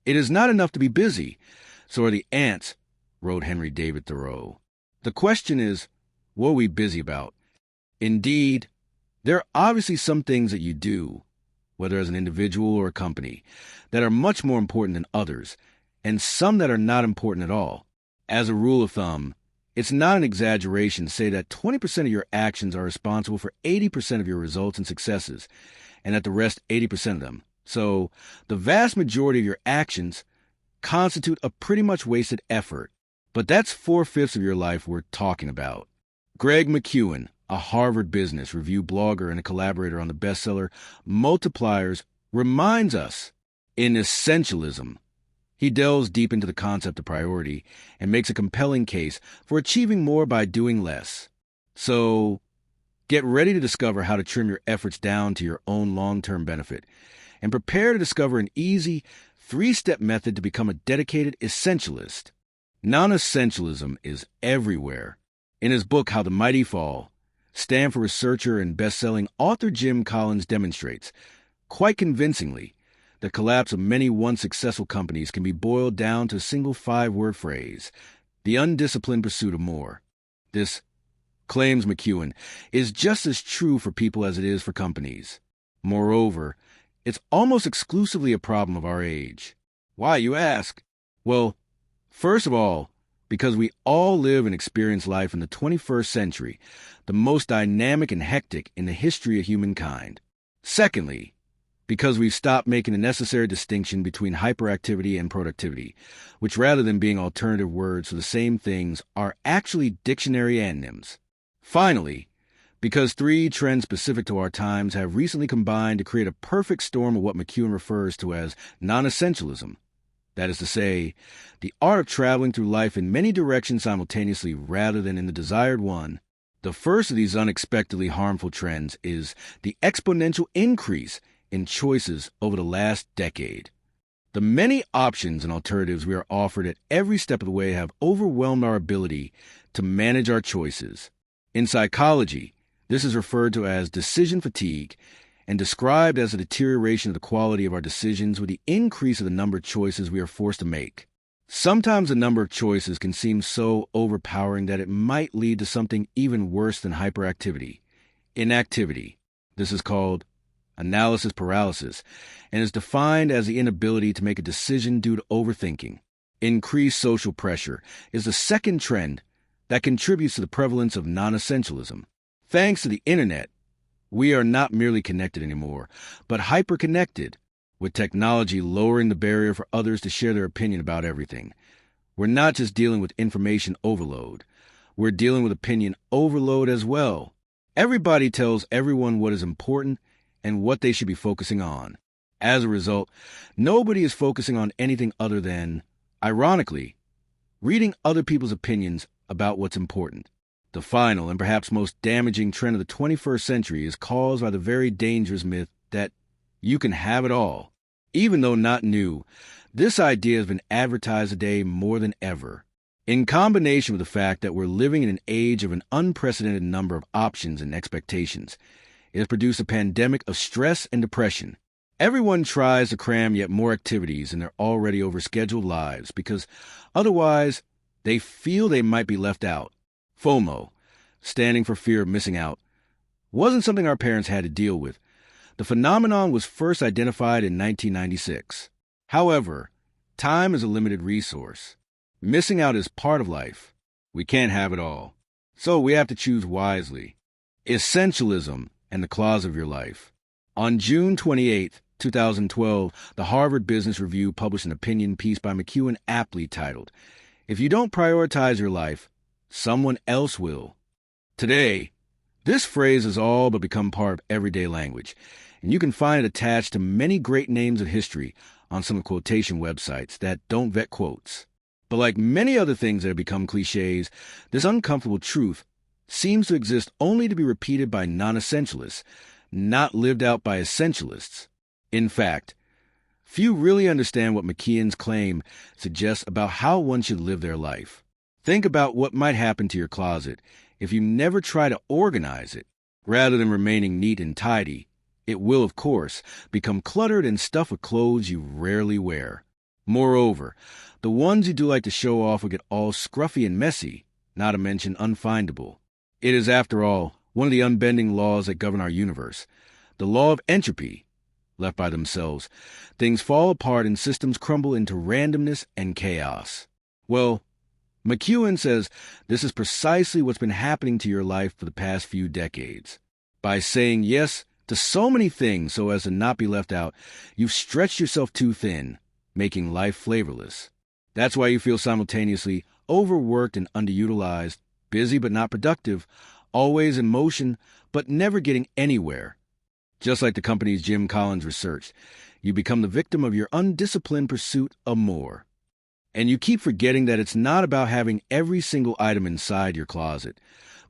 It is not enough to be busy. So are the ants, wrote Henry David Thoreau. The question is, what are we busy about? Indeed, there are obviously some things that you do, whether as an individual or a company, that are much more important than others, and some that are not important at all. As a rule of thumb, it's not an exaggeration to say that 20% of your actions are responsible for 80% of your results and successes, and that the rest 80% of them. So, the vast majority of your actions constitute a pretty much wasted effort. But that's 4/5 of your life we're talking about. Greg McKeown, a Harvard Business Review blogger and a collaborator on the bestseller Multipliers, reminds us, in Essentialism, he delves deep into the concept of priority and makes a compelling case for achieving more by doing less. So, get ready to discover how to trim your efforts down to your own long-term benefit, and prepare to discover an easy, 3-step method to become a dedicated essentialist. Nonessentialism is everywhere. In his book, How the Mighty Fall, Stanford researcher and best-selling author Jim Collins demonstrates, quite convincingly, the collapse of many once successful companies can be boiled down to a single 5-word phrase: the undisciplined pursuit of more. This, claims McKeown, is just as true for people as it is for companies. Moreover, it's almost exclusively a problem of our age. Why, you ask? Well, first of all, because we all live and experience life in the 21st century, the most dynamic and hectic in the history of humankind. Secondly, because we've stopped making the necessary distinction between hyperactivity and productivity, which rather than being alternative words for the same things are actually dictionary antonyms. Finally, because 3 trends specific to our times have recently combined to create a perfect storm of what McKeown refers to as non-essentialism. That is to say, the art of traveling through life in many directions simultaneously rather than in the desired one. The first of these unexpectedly harmful trends is the exponential increase in choices over the last decade. The many options and alternatives we are offered at every step of the way have overwhelmed our ability to manage our choices. In psychology, this is referred to as decision fatigue and described as a deterioration of the quality of our decisions with the increase of the number of choices we are forced to make. Sometimes the number of choices can seem so overpowering that it might lead to something even worse than hyperactivity: inactivity. This is called analysis paralysis and is defined as the inability to make a decision due to overthinking. Increased social pressure is the second trend that contributes to the prevalence of non-essentialism. Thanks to the internet, we are not merely connected anymore, but hyper-connected, with technology lowering the barrier for others to share their opinion about everything. We're not just dealing with information overload. We're dealing with opinion overload as well. Everybody tells everyone what is important and what they should be focusing on. As a result, nobody is focusing on anything other than, ironically, reading other people's opinions about what's important. The final and perhaps most damaging trend of the 21st century is caused by the very dangerous myth that you can have it all. Even though not new, this idea has been advertised today more than ever. In combination with the fact that we're living in an age of an unprecedented number of options and expectations, it has produced a pandemic of stress and depression. Everyone tries to cram yet more activities in their already overscheduled lives because otherwise they feel they might be left out. FOMO, standing for fear of missing out, wasn't something our parents had to deal with. The phenomenon was first identified in 1996. However, time is a limited resource. Missing out is part of life. We can't have it all. So we have to choose wisely. Essentialism and the claws of your life. On June 28, 2012, the Harvard Business Review published an opinion piece by McKeown aptly titled, "If you don't prioritize your life, someone else will." Today, this phrase has all but become part of everyday language, and you can find it attached to many great names of history on some quotation websites that don't vet quotes. But like many other things that have become cliches, this uncomfortable truth seems to exist only to be repeated by non-essentialists, not lived out by essentialists. In fact, few really understand what McKeown's claim suggests about how one should live their life. Think about what might happen to your closet if you never try to organize it. Rather than remaining neat and tidy, it will, of course, become cluttered and stuffed with clothes you rarely wear. Moreover, the ones you do like to show off will get all scruffy and messy, not to mention unfindable. It is, after all, one of the unbending laws that govern our universe, the law of entropy. Left by themselves, things fall apart and systems crumble into randomness and chaos. Well, McKeown says this is precisely what's been happening to your life for the past few decades. By saying yes to so many things so as to not be left out, you've stretched yourself too thin, making life flavorless. That's why you feel simultaneously overworked and underutilized, busy but not productive, always in motion but never getting anywhere. Just like the company's Jim Collins researched, you become the victim of your undisciplined pursuit of more. And you keep forgetting that it's not about having every single item inside your closet,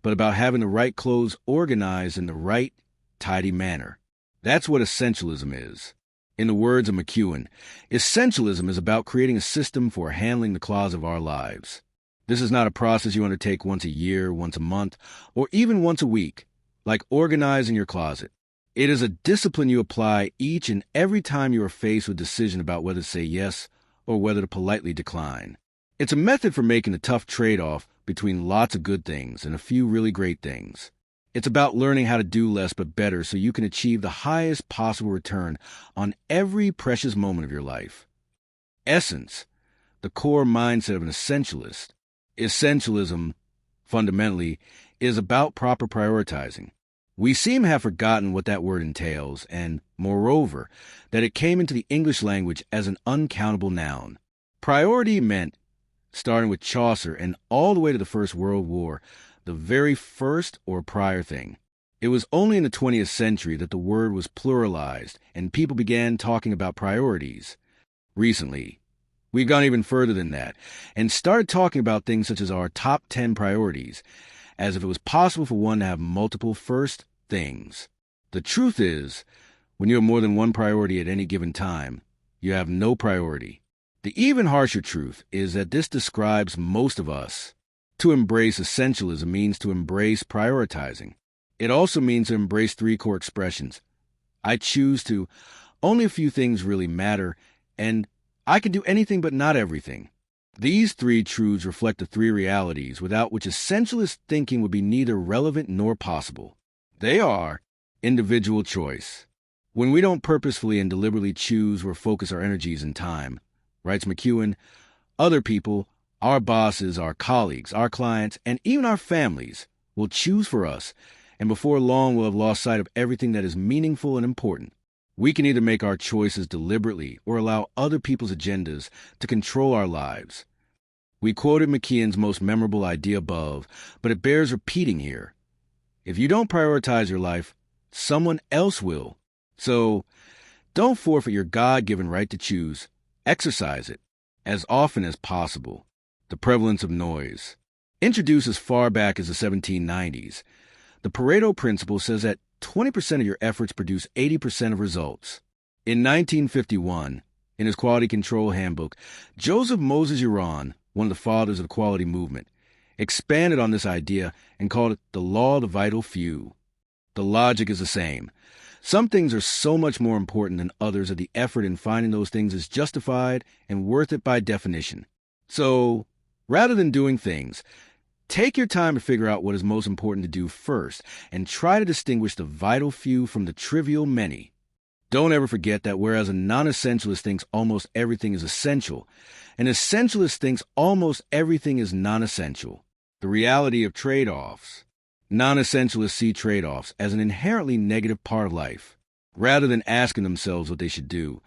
but about having the right clothes organized in the right, tidy manner. That's what essentialism is. In the words of McKeown, essentialism is about creating a system for handling the closet of our lives. This is not a process you undertake once a year, once a month, or even once a week, like organizing your closet. It is a discipline you apply each and every time you are faced with a decision about whether to say yes or whether to politely decline. It's a method for making the tough trade-off between lots of good things and a few really great things. It's about learning how to do less but better so you can achieve the highest possible return on every precious moment of your life. Essence, the core mindset of an essentialist. Essentialism, fundamentally, is about proper prioritizing. We seem to have forgotten what that word entails, and, moreover, that it came into the English language as an uncountable noun. Priority meant, starting with Chaucer and all the way to the First World War, the very first or prior thing. It was only in the 20th century that the word was pluralized and people began talking about priorities. Recently, we've gone even further than that and started talking about things such as our top 10 priorities, as if it was possible for one to have multiple first things. The truth is, when you have more than one priority at any given time, you have no priority. The even harsher truth is that this describes most of us. To embrace essentialism means to embrace prioritizing. It also means to embrace three core expressions. I choose to, only a few things really matter, and I can do anything but not everything. These three truths reflect the three realities without which essentialist thinking would be neither relevant nor possible. They are individual choice. When we don't purposefully and deliberately choose where focus our energies and time, writes McKeown, other people, our bosses, our colleagues, our clients, and even our families will choose for us, and before long we'll have lost sight of everything that is meaningful and important. We can either make our choices deliberately or allow other people's agendas to control our lives. We quoted McKeown's most memorable idea above, but it bears repeating here. If you don't prioritize your life, someone else will. So, don't forfeit your God-given right to choose. Exercise it, as often as possible. The prevalence of noise. Introduced as far back as the 1790s, the Pareto principle says that 20% of your efforts produce 80% of results. In 1951, in his Quality Control Handbook, Joseph Moses Uran, one of the fathers of the quality movement, expanded on this idea and called it the law of the vital few. The logic is the same. Some things are so much more important than others that the effort in finding those things is justified and worth it by definition. So, rather than doing things, take your time to figure out what is most important to do first and try to distinguish the vital few from the trivial many. Don't ever forget that whereas a non-essentialist thinks almost everything is essential, an essentialist thinks almost everything is non-essential. The reality of trade-offs. Non-essentialists see trade-offs as an inherently negative part of life. Rather than asking themselves what they should do,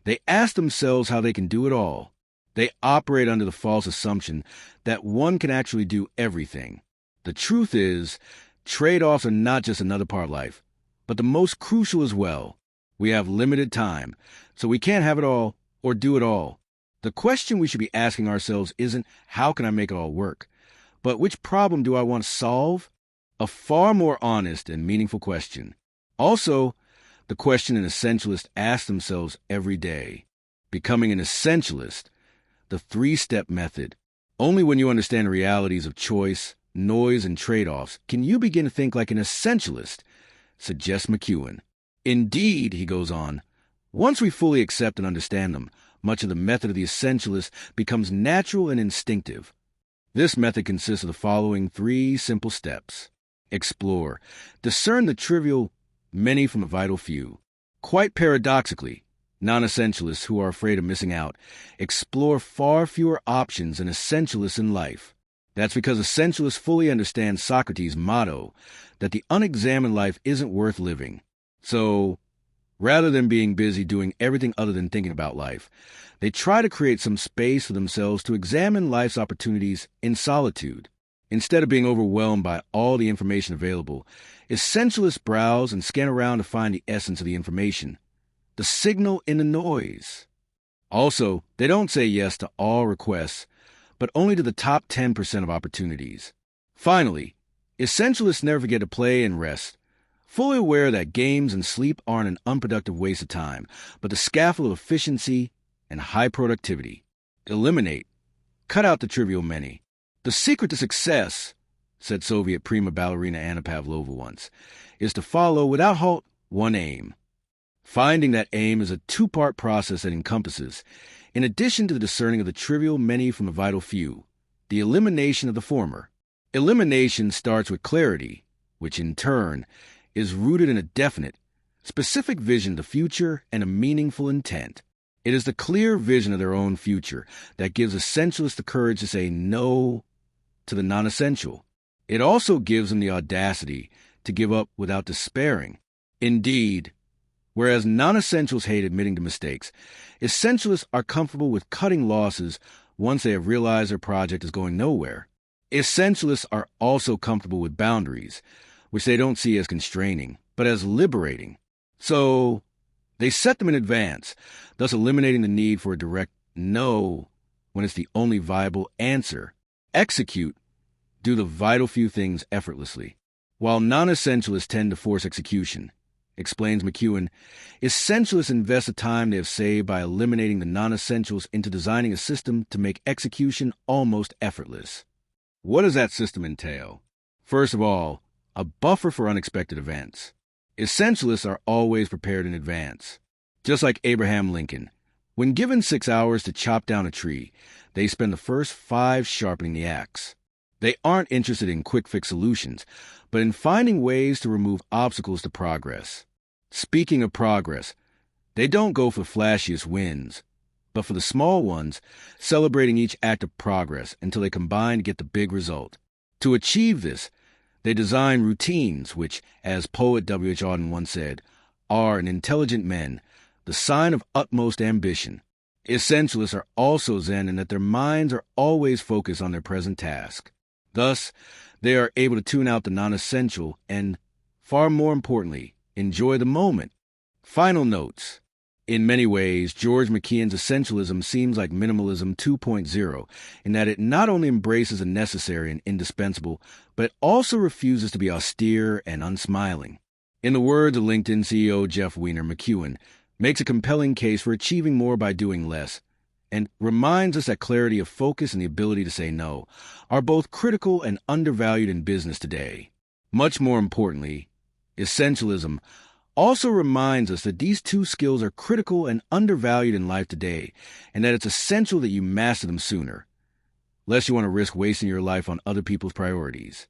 they ask themselves how they can do it all. They operate under the false assumption that one can actually do everything. The truth is, trade-offs are not just another part of life, but the most crucial as well. We have limited time, so we can't have it all or do it all. The question we should be asking ourselves isn't, how can I make it all work? But which problem do I want to solve? A far more honest and meaningful question. Also, the question an essentialist asks themselves every day. Becoming an essentialist, the three-step method. Only when you understand the realities of choice, noise, and trade-offs can you begin to think like an essentialist, suggests McKeown. Indeed, he goes on, once we fully accept and understand them, much of the method of the essentialist becomes natural and instinctive. This method consists of the following 3 simple steps. Explore. Discern the trivial many from the vital few. Quite paradoxically, non-essentialists who are afraid of missing out explore far fewer options than essentialists in life. That's because essentialists fully understand Socrates' motto that the unexamined life isn't worth living. So, rather than being busy doing everything other than thinking about life, they try to create some space for themselves to examine life's opportunities in solitude. Instead of being overwhelmed by all the information available, essentialists browse and scan around to find the essence of the information, the signal in the noise. Also, they don't say yes to all requests, but only to the top 10% of opportunities. Finally, essentialists never forget to play and rest, fully aware that games and sleep aren't an unproductive waste of time, but the scaffold of efficiency and high productivity. Eliminate. Cut out the trivial many. The secret to success, said Soviet prima ballerina Anna Pavlova once, is to follow without halt one aim. Finding that aim is a 2-part process that encompasses, in addition to the discerning of the trivial many from the vital few, the elimination of the former. Elimination starts with clarity, which in turn is rooted in a definite, specific vision of the future and a meaningful intent. It is the clear vision of their own future that gives essentialists the courage to say no to the non-essential. It also gives them the audacity to give up without despairing. Indeed, whereas non-essentials hate admitting to mistakes, essentialists are comfortable with cutting losses once they have realized their project is going nowhere. Essentialists are also comfortable with boundaries, which they don't see as constraining, but as liberating. So, they set them in advance, thus eliminating the need for a direct no when it's the only viable answer. Execute. Do the vital few things effortlessly. While non-essentialists tend to force execution, explains McKeown, essentialists invest the time they have saved by eliminating the non-essentials into designing a system to make execution almost effortless. What does that system entail? First of all, a buffer for unexpected events. Essentialists are always prepared in advance. Just like Abraham Lincoln, when given 6 hours to chop down a tree, they spend the first 5 sharpening the axe. They aren't interested in quick-fix solutions, but in finding ways to remove obstacles to progress. Speaking of progress, they don't go for the flashiest wins, but for the small ones, celebrating each act of progress until they combine to get the big result. To achieve this, they design routines which, as poet W.H. Auden once said, are in intelligent men, the sign of utmost ambition. Essentialists are also Zen in that their minds are always focused on their present task. Thus, they are able to tune out the non-essential and, far more importantly, enjoy the moment. Final notes. In many ways, George McKeown's Essentialism seems like Minimalism 2.0 in that it not only embraces the necessary and indispensable, but it also refuses to be austere and unsmiling. In the words of LinkedIn CEO Jeff Weiner, McKeown makes a compelling case for achieving more by doing less, and reminds us that clarity of focus and the ability to say no are both critical and undervalued in business today. Much more importantly, Essentialism also reminds us that these 2 skills are critical and undervalued in life today, and that it's essential that you master them sooner, lest you want to risk wasting your life on other people's priorities.